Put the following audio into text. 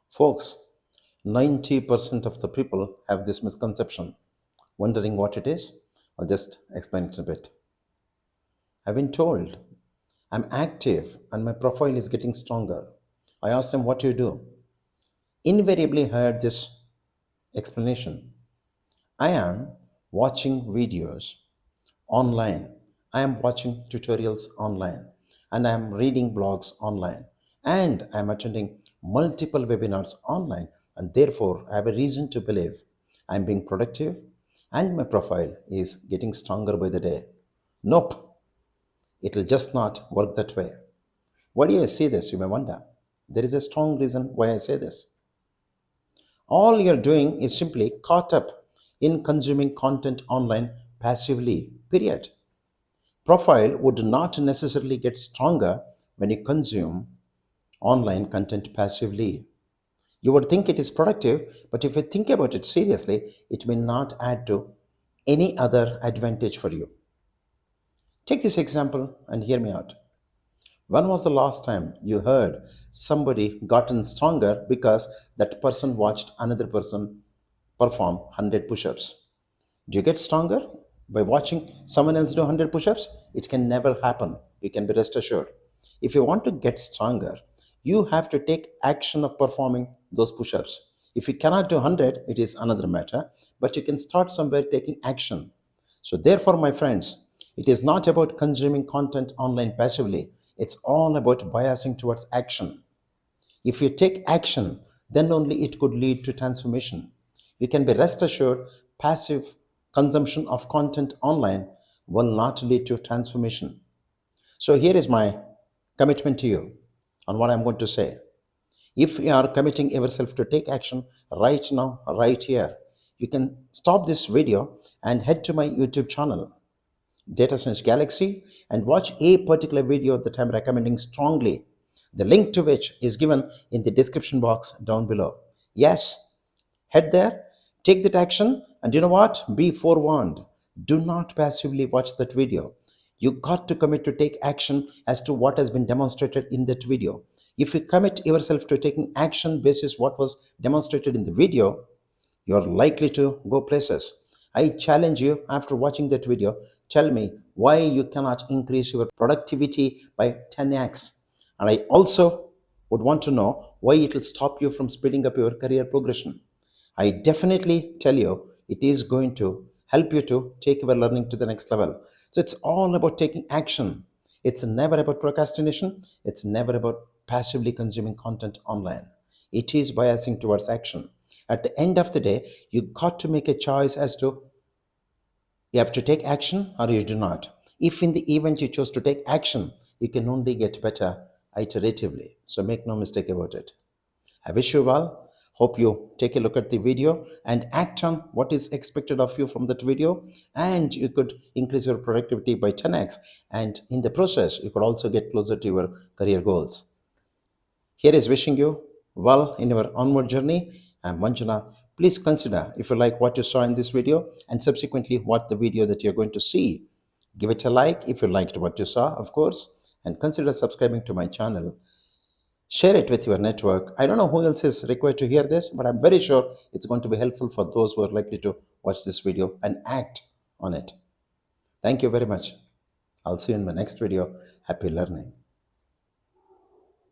Folks, 90% of the people have this misconception. Wondering what it is? I'll just explain it a bit. I've been told I'm active and my profile is getting stronger. I asked them, what do you do? Invariably heard this explanation. I am watching videos online. I am watching tutorials online. And I am reading blogs online. And I am attending multiple webinars online. And therefore, I have a reason to believe I am being productive and my profile is getting stronger by the day. Nope, it will just not work that way. Why do I say this? You may wonder. There is a strong reason why I say this. All you're doing is simply caught up in consuming content online passively, period. Profile would not necessarily get stronger when you consume online content passively. You would think it is productive, but if you think about it seriously, it may not add to any other advantage for you. Take this example and hear me out. When was the last time you heard somebody gotten stronger because that person watched another person perform 100 push ups? Do you get stronger by watching someone else do 100 push ups? It can never happen. You can be rest assured. If you want to get stronger, you have to take action of performing those push ups. If you cannot do 100, it is another matter, but you can start somewhere taking action. So, therefore, my friends, it is not about consuming content online passively, it's all about biasing towards action. If you take action, then only it could lead to transformation. You can be rest assured passive consumption of content online will not lead to transformation. So here is my commitment to you on what I'm going to say. If you are committing yourself to take action right now, right here, you can stop this video and head to my YouTube channel, Data Science Galaxy, and watch a particular video that I'm recommending strongly, the link to which is given in the description box down below. Yes, head there, take that action, and you know what? Be forewarned. Do not passively watch that video. You got to commit to take action as to what has been demonstrated in that video. If you commit yourself to taking action basis what was demonstrated in the video, you're likely to go places. I challenge you after watching that video, tell me why you cannot increase your productivity by 10x. And I also would want to know why it will stop you from speeding up your career progression. I definitely tell you it is going to help you to take your learning to the next level. So it's all about taking action. It's never about procrastination. It's never about passively consuming content online. It is biasing towards action. At the end of the day, you got to make a choice as to you have to take action or you do not. If in the event you chose to take action, you can only get better iteratively. So make no mistake about it. I wish you well. Hope you take a look at the video and act on what is expected of you from that video. And you could increase your productivity by 10x. And in the process, you could also get closer to your career goals. Here is wishing you well in your onward journey. I'm Manjuna. Please consider if you like what you saw in this video and subsequently what the video that you're going to see. Give it a like if you liked what you saw, of course, and consider subscribing to my channel. Share it with your network. I don't know who else is required to hear this, but I'm very sure it's going to be helpful for those who are likely to watch this video and act on it. Thank you very much. I'll see you in my next video. Happy learning.